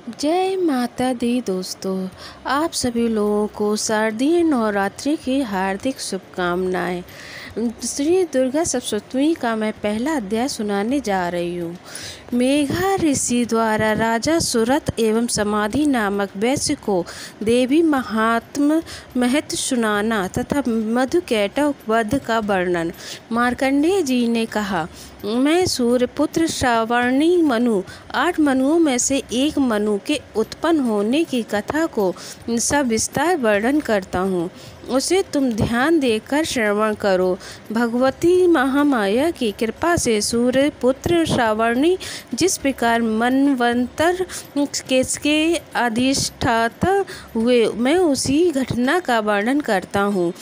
जय माता दी दोस्तों। आप सभी लोगों को शारदीय नवरात्रि की हार्दिक शुभकामनाएं। श्री दुर्गा सप्तमी का मैं पहला अध्याय सुनाने जा रही हूँ। मेघा ऋषि द्वारा राजा सुरथ एवं समाधि नामक वैश्य को देवी महत्व सुनाना तथा मधुकैटभ वध का वर्णन। मार्कंडेय जी ने कहा, मैं सूर्यपुत्र श्रावणी मनु 8 मनुओं में से एक मनु के उत्पन्न होने की कथा को सविस्तार वर्णन करता हूँ, उसे तुम ध्यान देकर श्रवण करो। भगवती महामाया की कृपा से सूर्यपुत्र श्रावणी जिस प्रकार मनवंतर के अधिष्ठाता हुए, मैं उसी घटना का वर्णन करता हूँ।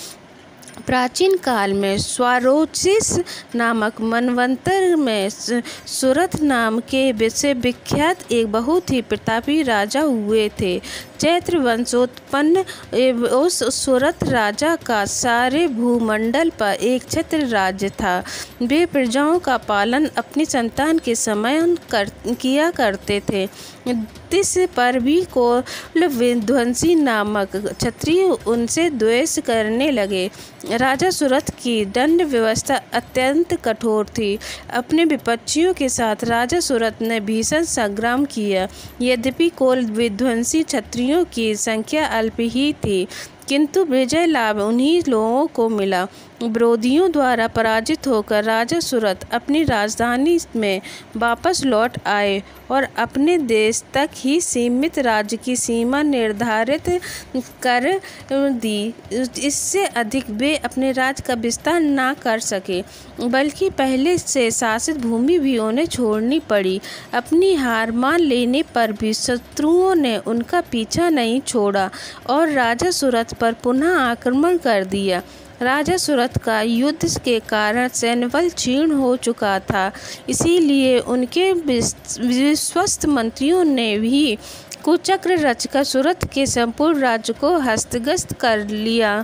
प्राचीन काल में स्वारोचिस नामक मनवंतर में सुरथ नाम के से विख्यात एक बहुत ही प्रतापी राजा हुए थे। चैत्र वंशोत्पन्न उस सुरथ राजा का सारे भूमंडल पर एक छत्र राज्य था। वे प्रजाओं का पालन अपनी संतान के समान किया करते थे। इस पर भी कोल विध्वंसी नामक क्षत्रिय उनसे द्वेष करने लगे। राजा सुरथ की दंड व्यवस्था अत्यंत कठोर थी। अपने विपक्षियों के साथ राजा सुरथ ने भीषण संग्राम किया। यद्यपि कोल विध्वंसी क्षत्रियों की संख्या अल्प ही थी, किंतु विजय लाभ उन्हीं लोगों को मिला। विरोधियों द्वारा पराजित होकर राजा सुरथ अपनी राजधानी में वापस लौट आए और अपने देश तक ही सीमित राज्य की सीमा निर्धारित कर दी। इससे अधिक वे अपने राज्य का विस्तार न कर सके, बल्कि पहले से शासित भूमि भी उन्हें छोड़नी पड़ी। अपनी हार मान लेने पर भी शत्रुओं ने उनका पीछा नहीं छोड़ा और राजा सुरथ पर पुनः आक्रमण कर दिया। राजा सुरथ का युद्ध के कारण सैन्यबल क्षीण हो चुका था, इसीलिए उनके विश्वस्त मंत्रियों ने भी कुचक्र रचकर सुरथ के संपूर्ण राज्य को हस्तगत कर लिया।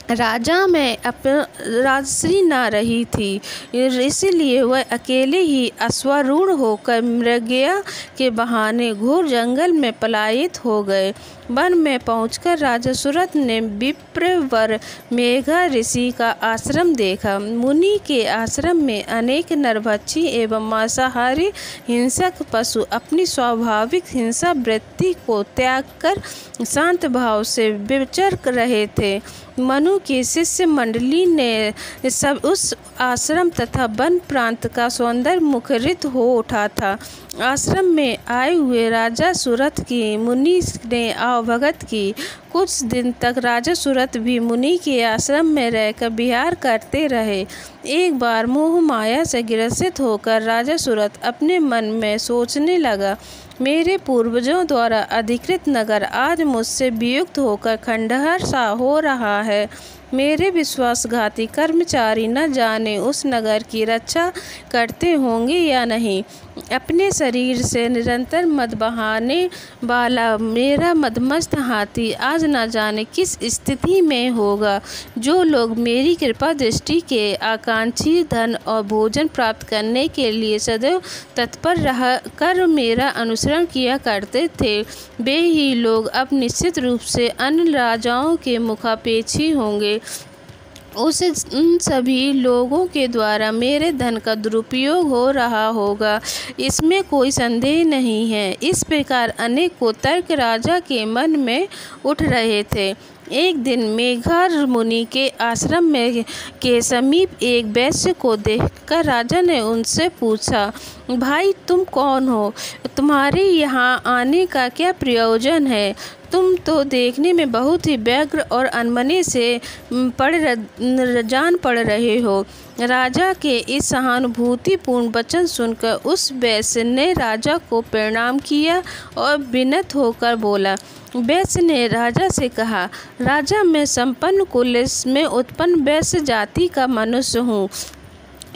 राजा में राजश्री न रही थी, इसलिए वह अकेले ही अश्वारूढ़ होकर मृगया के बहाने घोर जंगल में पलायित हो गए। वन में पहुंचकर राजा सुरथ ने विप्रवर मेघा ऋषि का आश्रम देखा। मुनि के आश्रम में अनेक नरभक्षी एवं मांसाहारी हिंसक पशु अपनी स्वाभाविक हिंसा वृत्ति को त्याग कर शांत भाव से विचर रहे थे। मनु की शिष्य मंडली ने सब उस आश्रम तथा वन प्रांत का सौंदर्य मुखरित हो उठा था। आश्रम में आए हुए राजा सुरथ की मुनि ने आवभगत की। कुछ दिन तक राजा सुरथ भी मुनि के आश्रम में रहकर विहार करते रहे। एक बार मोह माया से ग्रसित होकर राजा सुरथ अपने मन में सोचने लगा, मेरे पूर्वजों द्वारा अधिकृत नगर आज मुझसे वियुक्त होकर खंडहर सा हो रहा है। मेरे विश्वासघाती कर्मचारी न जाने उस नगर की रक्षा करते होंगे या नहीं। अपने शरीर से निरंतर मद बहाने वाला मेरा मदमस्त हाथी आज न जाने किस स्थिति में होगा। जो लोग मेरी कृपा दृष्टि के आकांक्षी धन और भोजन प्राप्त करने के लिए सदैव तत्पर रह कर मेरा अनुसरण किया करते थे, वे ही लोग अब निश्चित रूप से अन्य राजाओं के मुखापेक्षी होंगे। उन सभी लोगों के द्वारा मेरे धन का दुरुपयोग हो रहा होगा, इसमें कोई संदेह नहीं है। इस प्रकार अनेक तर्क राजा के मन में उठ रहे थे। एक दिन मेघा मुनि के आश्रम में के समीप एक वैश्य को देखकर राजा ने उनसे पूछा, भाई तुम कौन हो? तुम्हारे यहाँ आने का क्या प्रयोजन है? तुम तो देखने में बहुत ही व्यग्र और अनमने से जान पड़ रहे हो। राजा के इस सहानुभूतिपूर्ण वचन सुनकर उस वैश्य ने राजा को प्रणाम किया और विनत होकर बोला। वैश्य ने राजा से कहा, राजा मैं संपन्न कुल में उत्पन्न वैश्य जाति का मनुष्य हूँ।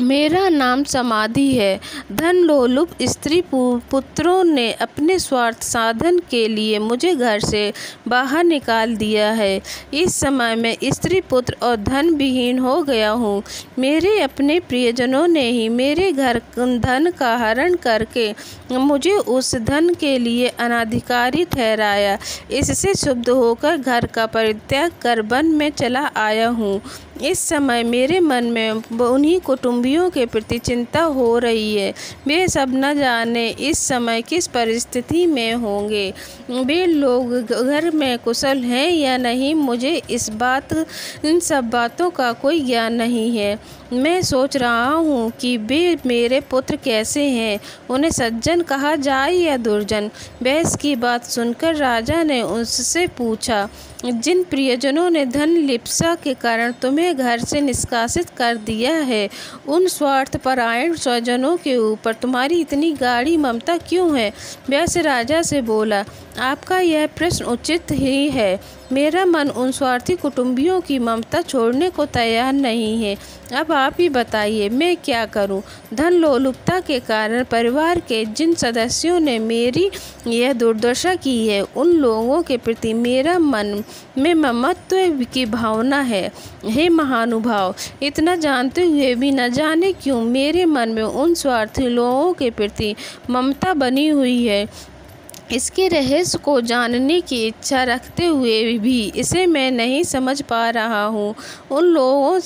मेरा नाम समाधि है। धन लोलुप स्त्री पुत्रों ने अपने स्वार्थ साधन के लिए मुझे घर से बाहर निकाल दिया है। इस समय मैं स्त्री पुत्र और धन विहीन हो गया हूँ। मेरे अपने प्रियजनों ने ही मेरे घर धन का हरण करके मुझे उस धन के लिए अनाधिकारी ठहराया। इससे क्षुब्ध होकर घर का परित्याग कर वन में चला आया हूँ। इस समय मेरे मन में उन्हीं कुटुंबियों के प्रति चिंता हो रही है। वे सब न जाने इस समय किस परिस्थिति में होंगे। वे लोग घर में कुशल हैं या नहीं, मुझे इन सब बातों का कोई ज्ञान नहीं है। मैं सोच रहा हूँ कि वे मेरे पुत्र कैसे हैं, उन्हें सज्जन कहा जाए या दुर्जन। बहस की बात सुनकर राजा ने उससे पूछा, जिन प्रियजनों ने धन लिप्सा के कारण तुम्हें घर से निष्कासित कर दिया है, उन स्वार्थपरायण स्वजनों के ऊपर तुम्हारी इतनी गाढ़ी ममता क्यों है? व्यास राजा से बोला, आपका यह प्रश्न उचित ही है। मेरा मन उन स्वार्थी कुटुंबियों की ममता छोड़ने को तैयार नहीं है। अब आप ही बताइए, मैं क्या करूं? धन लोलुपता के कारण परिवार के जिन सदस्यों ने मेरी यह दुर्दशा की है, उन लोगों के प्रति मेरा मन में ममत्व की भावना है। हे महानुभाव, इतना जानते हुए भी न जाने क्यों मेरे मन में उन स्वार्थी लोगों के प्रति ममता बनी हुई है। इसके रहस्य को जानने की इच्छा रखते हुए भी इसे मैं नहीं समझ पा रहा हूँ। उन लोगों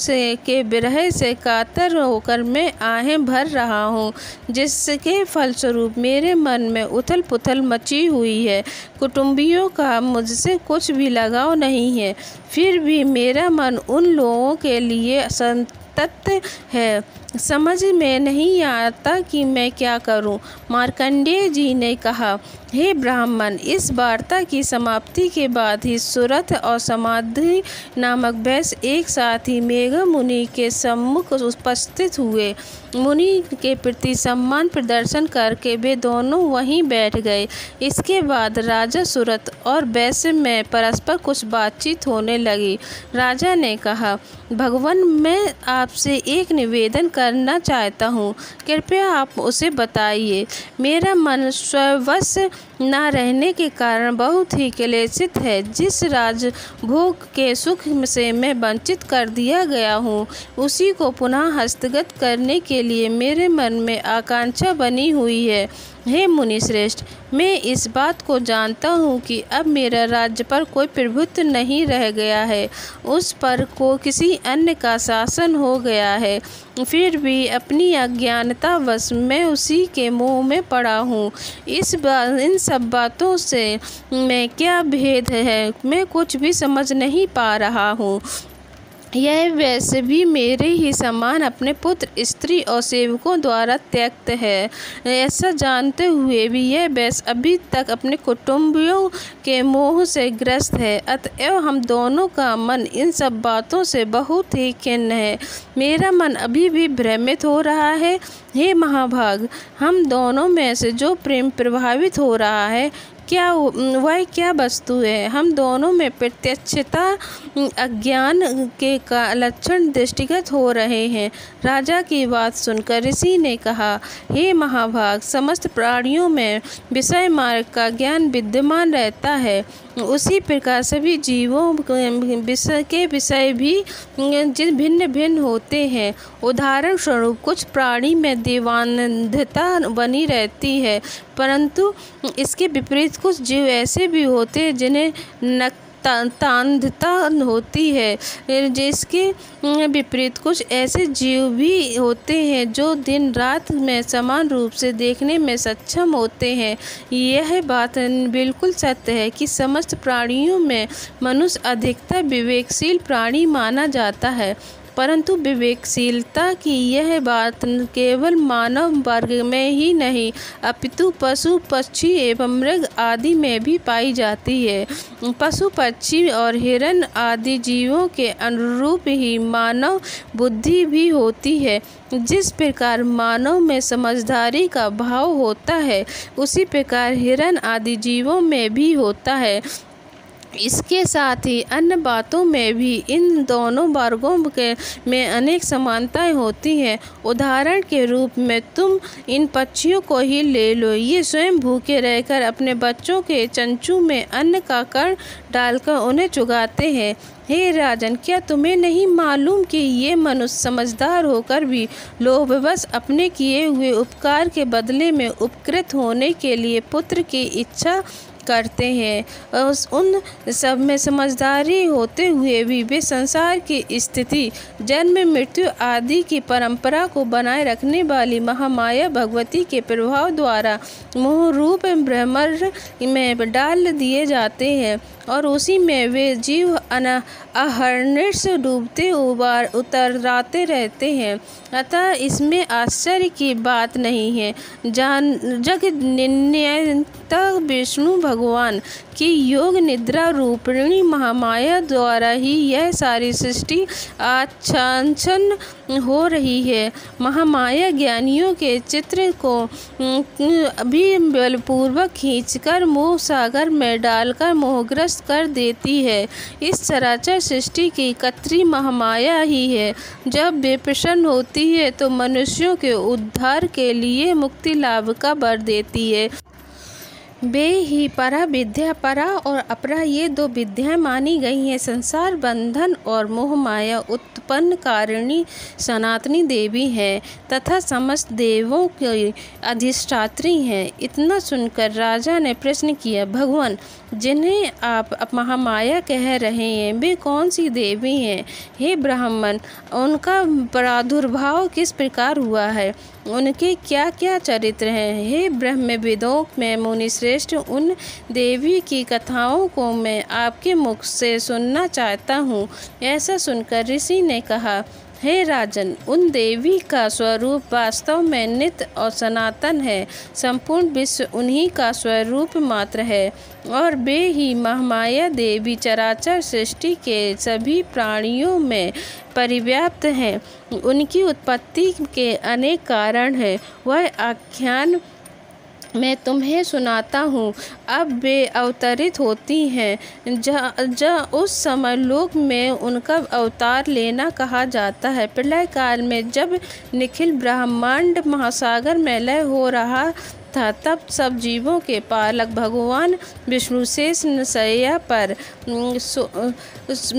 के विरह से कातर होकर मैं आहें भर रहा हूँ, जिसके फलस्वरूप मेरे मन में उथल पुथल मची हुई है। कुटुंबियों का मुझसे कुछ भी लगाव नहीं है, फिर भी मेरा मन उन लोगों के लिए संतप्त है। समझ में नहीं आता कि मैं क्या करूं। मार्कंडेय जी ने कहा, हे ब्राह्मण, इस वार्ता की समाप्ति के बाद ही सुरथ और समाधि नामक वैश्य एक साथ ही मेघ मुनि के सम्मुख उपस्थित हुए। मुनि के प्रति सम्मान प्रदर्शन करके वे दोनों वहीं बैठ गए। इसके बाद राजा सुरथ और वैश्य में परस्पर कुछ बातचीत होने लगी। राजा ने कहा, भगवान, मैं आपसे एक निवेदन करना चाहता हूँ, कृपया आप उसे बताइए। मेरा मन स्ववश न रहने के कारण बहुत ही क्लेशित है। जिस राजभोग के सुख से मैं वंचित कर दिया गया हूँ, उसी को पुनः हस्तगत करने के लिए मेरे मन में आकांक्षा बनी हुई है। हे मुनि श्रेष्ठ, मैं इस बात को जानता हूँ कि अब मेरा राज्य पर कोई प्रभुत्व नहीं रह गया है, उस पर को किसी अन्य का शासन हो गया है। फिर भी अपनी अज्ञानतावश मैं उसी के मोह में पड़ा हूँ। इन सब बातों से मैं क्या भेद है, मैं कुछ भी समझ नहीं पा रहा हूँ। यह वैसे भी मेरे ही समान अपने पुत्र, स्त्री और सेवकों द्वारा त्यक्त है। ऐसा जानते हुए भी यह वैश्य अभी तक अपने कुटुंबियों के मोह से ग्रस्त है। अतएव हम दोनों का मन इन सब बातों से बहुत ही खिन्न है। मेरा मन अभी भी भ्रमित हो रहा है। हे महाभाग, हम दोनों में से जो प्रेम प्रभावित हो रहा है, वह क्या वस्तु है? हम दोनों में प्रत्यक्षता अज्ञान के लक्षण दृष्टिगत हो रहे हैं। राजा की बात सुनकर ऋषि ने कहा, हे महाभाग, समस्त प्राणियों में विषय मार्ग का ज्ञान विद्यमान रहता है। उसी प्रकार सभी जीवों के विषय भी भिन्न भिन्न होते हैं। उदाहरण स्वरूप कुछ प्राणी में देवानंदता बनी रहती है, परंतु इसके विपरीत कुछ जीव ऐसे भी होते हैं जिन्हें तांधता होती है। जिसके विपरीत कुछ ऐसे जीव भी होते हैं जो दिन रात में समान रूप से देखने में सक्षम होते हैं। यह बात बिल्कुल सत्य है कि समस्त प्राणियों में मनुष्य अधिकतर विवेकशील प्राणी माना जाता है, परंतु विवेकशीलता की यह बात केवल मानव वर्ग में ही नहीं, अपितु पशु पक्षी एवं मृग आदि में भी पाई जाती है। पशु पक्षी और हिरण आदि जीवों के अनुरूप ही मानव बुद्धि भी होती है। जिस प्रकार मानव में समझदारी का भाव होता है, उसी प्रकार हिरण आदि जीवों में भी होता है। इसके साथ ही अन्य बातों में भी इन दोनों वर्गों में अनेक समानताएं होती हैं। उदाहरण के रूप में तुम इन पक्षियों को ही ले लो। ये स्वयं भूखे रहकर अपने बच्चों के चंचू में अन्न का कण डालकर उन्हें चुगाते हैं। हे राजन, क्या तुम्हें नहीं मालूम कि ये मनुष्य समझदार होकर भी लोभवश अपने किए हुए उपकार के बदले में उपकृत होने के लिए पुत्र की इच्छा करते हैं। उन सब में समझदारी होते हुए भी वे संसार की स्थिति, जन्म, मृत्यु आदि की परंपरा को बनाए रखने वाली महामाया भगवती के प्रभाव द्वारा मोह रूप भ्रमर में डाल दिए जाते हैं और उसी में वे जीव अहर्निश डूबते उतराते रहते हैं। अतः इसमें आश्चर्य की बात नहीं है। जग नियंता विष्णु भगवान की योग निद्रा रूपिणी महामाया द्वारा ही यह सारी सृष्टि आच्छादन हो रही है। महामाया ज्ञानियों के चित्र को भी बलपूर्वक खींचकर मोह सागर में डालकर मोहग्रस्त कर देती है। इस चराचर सृष्टि की कर्त्री महामाया ही है। जब वे प्रसन्न होती है तो मनुष्यों के उद्धार के लिए मुक्ति लाभ का वर देती है। वे ही परा विद्या, परा और अपरा, ये दो विद्याएं मानी गई हैं। संसार बंधन और मोह माया उत्पन्न कारिणी सनातनी देवी हैं तथा समस्त देवों की अधिष्ठात्री हैं। इतना सुनकर राजा ने प्रश्न किया, भगवान, जिन्हें आप महामाया कह रहे हैं वे कौन सी देवी हैं? हे ब्राह्मण, उनका प्रादुर्भाव किस प्रकार हुआ है? उनके क्या क्या चरित्र हैं? हे ब्रह्मविदों में मुनि श्रेष्ठ, उन देवी की कथाओं को मैं आपके मुख से सुनना चाहता हूँ। ऐसा सुनकर ऋषि ने कहा, हे राजन, उन देवी का स्वरूप वास्तव में नित्य और सनातन है। संपूर्ण विश्व उन्हीं का स्वरूप मात्र है और वे ही महामाया देवी चराचर सृष्टि के सभी प्राणियों में परिव्याप्त हैं। उनकी उत्पत्ति के अनेक कारण हैं। वह आख्यान मैं तुम्हें सुनाता हूँ। अब वे अवतरित होती हैं जहाँ उस समय लोक में उनका अवतार लेना कहा जाता है। प्रलय काल में जब निखिल ब्रह्मांड महासागर में लय हो रहा था, तब सब जीवों के पालक भगवान विष्णु शेष शैया पर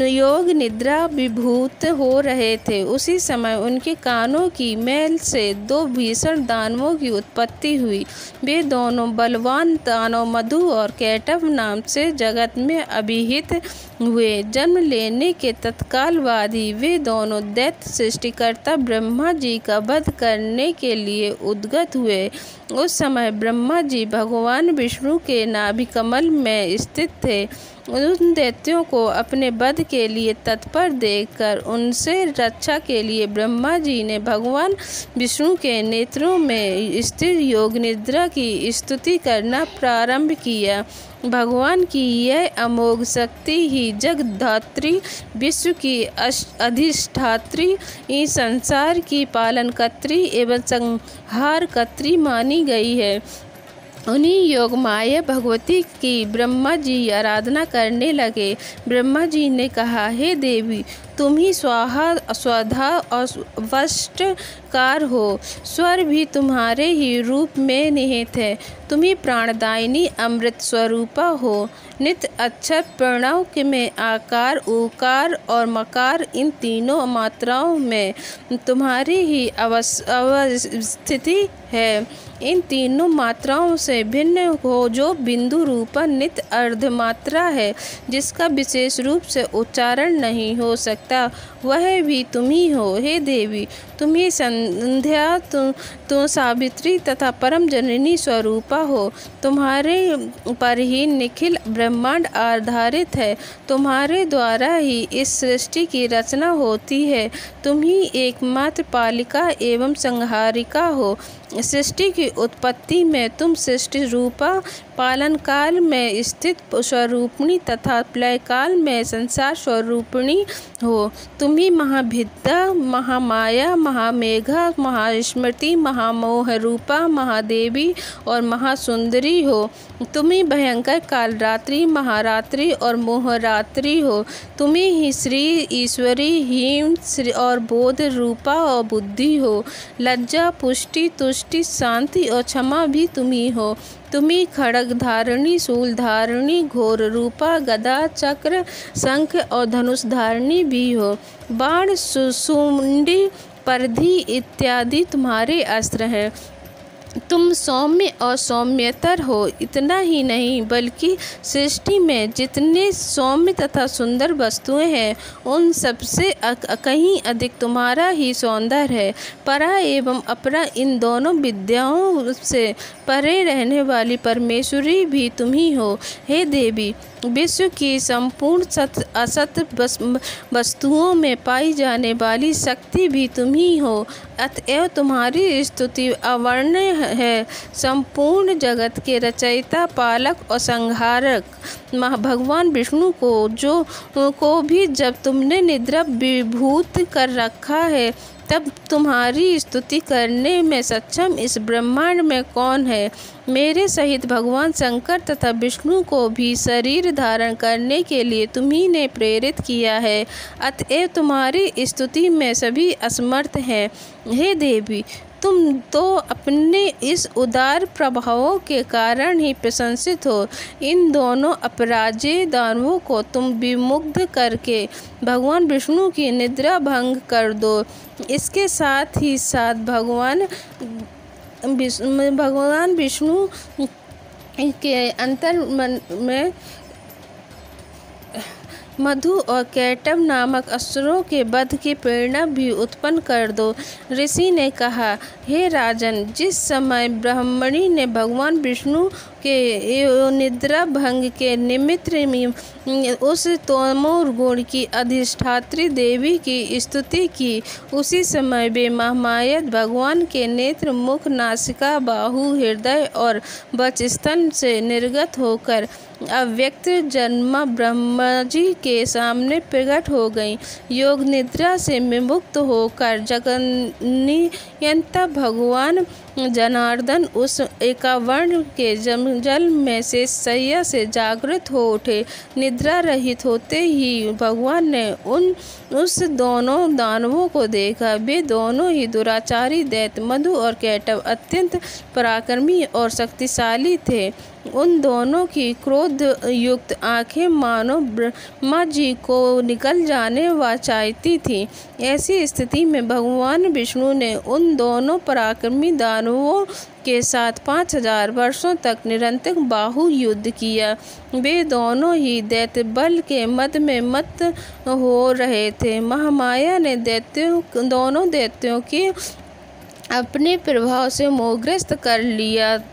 योग निद्रा विभूत हो रहे थे। उसी समय उनके कानों की मैल से दो भीषण दानवों की उत्पत्ति हुई। वे दोनों बलवान दानव मधु और कैटव नाम से जगत में अभिहित हुए। जन्म लेने के तत्काल बाद ही वे दोनों दैत्य सृष्टिकर्ता ब्रह्मा जी का वध करने के लिए उद्गत हुए। उस समय ब्रह्मा जी भगवान विष्णु के नाभि कमल में स्थित थे। उन दैत्यों को अपने वध के लिए तत्पर देखकर उनसे रक्षा के लिए ब्रह्मा जी ने भगवान विष्णु के नेत्रों में स्थिर योग निद्रा की स्तुति करना प्रारंभ किया। भगवान की यह अमोघ शक्ति ही जगद्धात्री, विश्व की अधिष्ठात्री, इस संसार की पालनकर्त्री एवं संहारकर्त्री मानी गई है। उन्हीं योग माया भगवती की ब्रह्मा जी आराधना करने लगे। ब्रह्मा जी ने कहा, हे देवी, तुम ही स्वाहा स्वधा और वष्टकार हो। स्वर भी तुम्हारे ही रूप में निहित है। तुम ही प्राणदायिनी अमृत स्वरूपा हो। नित्य अक्षर प्रणव में आकार, उकार और मकार, इन तीनों मात्राओं में तुम्हारी ही अवस्थिति है। इन तीनों मात्राओं से भिन्न हो जो बिंदु रूपा नित्य अर्धमात्रा है, जिसका विशेष रूप से उच्चारण नहीं हो सकता, वह भी तुम ही हो। हे देवी, तुम ही संध्या, तुम सावित्री तथा परम जननी स्वरूपा हो। तुम्हारे पर ही निखिल ब्रह्मांड आधारित है। तुम्हारे द्वारा ही इस सृष्टि की रचना होती है। तुम ही एकमात्र पालिका एवं संहारिका हो। सृष्टि की उत्पत्ति में तुम सृष्टि रूपा, पालन काल में स्थित स्वरूपिणी तथा प्रलय काल में संसार स्वरूपिणी हो। तुम ही महाभिद्या, महामाया, महामेघा, महास्मृति, महामोहरूपा, महादेवी और महासुंदरी हो। तुम ही भयंकर कालरात्रि, महारात्रि और मोहरात्रि हो। तुम ही श्री, ईश्वरी, हीम और बोध रूपा और बुद्धि हो। लज्जा, पुष्टि, तुष्टि, शांति और क्षमा भी तुम ही हो। तुम ही खड्ग धारिणी, शूल धारिणी, घोर रूपा, गदा, चक्र, शंख और धनुष धारिणी भी हो। बाण, सुंडी, परधि इत्यादि तुम्हारे अस्त्र हैं। तुम सौम्य और सौम्यतर हो। इतना ही नहीं बल्कि सृष्टि में जितने सौम्य तथा सुंदर वस्तुएं हैं उन सबसे कहीं अधिक तुम्हारा ही सौंदर्य है। परा एवं अपरा इन दोनों विद्याओं से परे रहने वाली परमेश्वरी भी तुम ही हो। हे देवी, विश्व की संपूर्ण सत असत वस्तुओं में पाई जाने वाली शक्ति भी तुम ही हो। अतएव तुम्हारी स्तुति अवर्ण्य है। संपूर्ण जगत के रचयिता, पालक और संहारक भगवान विष्णु को भी जब तुमने निद्रा विभूत कर रखा है तब तुम्हारी स्तुति करने में सक्षम इस ब्रह्मांड में कौन है। मेरे सहित भगवान शंकर तथा विष्णु को भी शरीर धारण करने के लिए तुम्ही ने प्रेरित किया है। अतएव तुम्हारी स्तुति में सभी असमर्थ हैं। हे देवी, तुम तो अपने इस उदार प्रभावों के कारण ही प्रशंसित हो। इन दोनों अपराजेय दानवों को तुम विमुग्ध करके भगवान विष्णु की निद्रा भंग कर दो। इसके साथ ही साथ भगवान विष्णु के अंतर में मधु और कैटव नामक असुरों के वध की प्रेरणा भी उत्पन्न कर दो। ऋषि ने कहा, हे राजन, जिस समय ब्राह्मणी ने भगवान विष्णु के निद्रा भंग के निमित्त उस तमोर गुण की अधिष्ठात्री देवी की स्तुति की, उसी समय वे महामाया भगवान के नेत्र, मुख, नासिका, बाहु, हृदय और वक्षस्थल से निर्गत होकर अव्यक्त जन्मा ब्रह्मा जी के सामने प्रकट हो गई। योग निद्रा से विमुक्त होकर जगन्नियंता भगवान जनार्दन उस एकावर्ण के जल में से शैया से जागृत हो उठे। निद्रा रहित होते ही भगवान ने उस दोनों दानवों को देखा। वे दोनों ही दुराचारी दैत्य मधु और कैटव अत्यंत पराक्रमी और शक्तिशाली थे। उन दोनों की क्रोध युक्त आंखें मानो ब्रह्मा जी को निकल जाने व चाहती थी। ऐसी स्थिति में भगवान विष्णु ने उन दोनों पराक्रमी दानवों के साथ 5000 वर्षों तक निरंतर बाहु युद्ध किया। वे दोनों ही दैत्य बल के मद में मत हो रहे थे। महामाया ने दोनों दैत्यों की अपने प्रभाव से मोहग्रस्त कर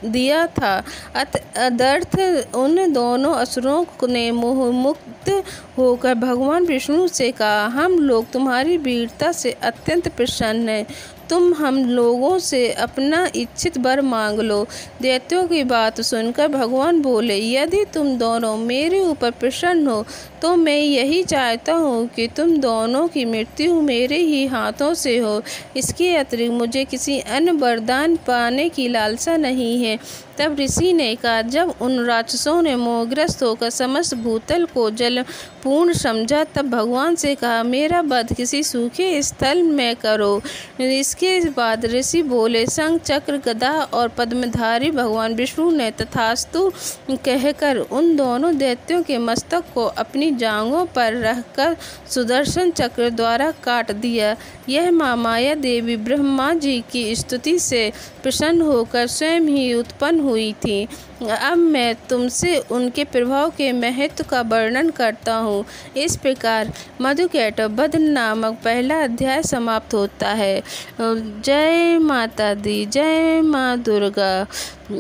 दिया था। अदर्थ उन दोनों असुरों ने मोहमुक्त होकर भगवान विष्णु से कहा, हम लोग तुम्हारी वीरता से अत्यंत प्रसन्न हैं। तुम हम लोगों से अपना इच्छित वर मांग लो। दैत्यों की बात सुनकर भगवान बोले, यदि तुम दोनों मेरे ऊपर प्रसन्न हो तो मैं यही चाहता हूँ कि तुम दोनों की मृत्यु मेरे ही हाथों से हो। इसके अतिरिक्त मुझे किसी अन्य वरदान पाने की लालसा नहीं है। तब ऋषि ने कहा, जब उन राक्षसों ने मोहग्रस्त होकर समस्त भूतल को जलपूर्ण समझा तब भगवान से कहा, मेरा वध किसी सूखे स्थल में करो। इसके बाद ऋषि बोले, शंख, चक्र, गदा और पद्मधारी भगवान विष्णु ने तथास्तु कहकर उन दोनों दैत्यों के मस्तक को अपनी जांघों पर रखकर सुदर्शन चक्र द्वारा काट दिया। यह महामाया देवी ब्रह्मा जी की स्तुति से प्रसन्न होकर स्वयं ही उत्पन्न हुई थी। अब मैं तुमसे उनके प्रभाव के महत्व का वर्णन करता हूँ। इस प्रकार मधुकैटव वध नामक पहला अध्याय समाप्त होता है। जय माता दी, जय माँ दुर्गा।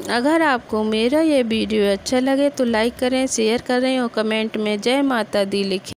अगर आपको मेरा ये वीडियो अच्छा लगे तो लाइक करें, शेयर करें और कमेंट में जय माता दी लिखें।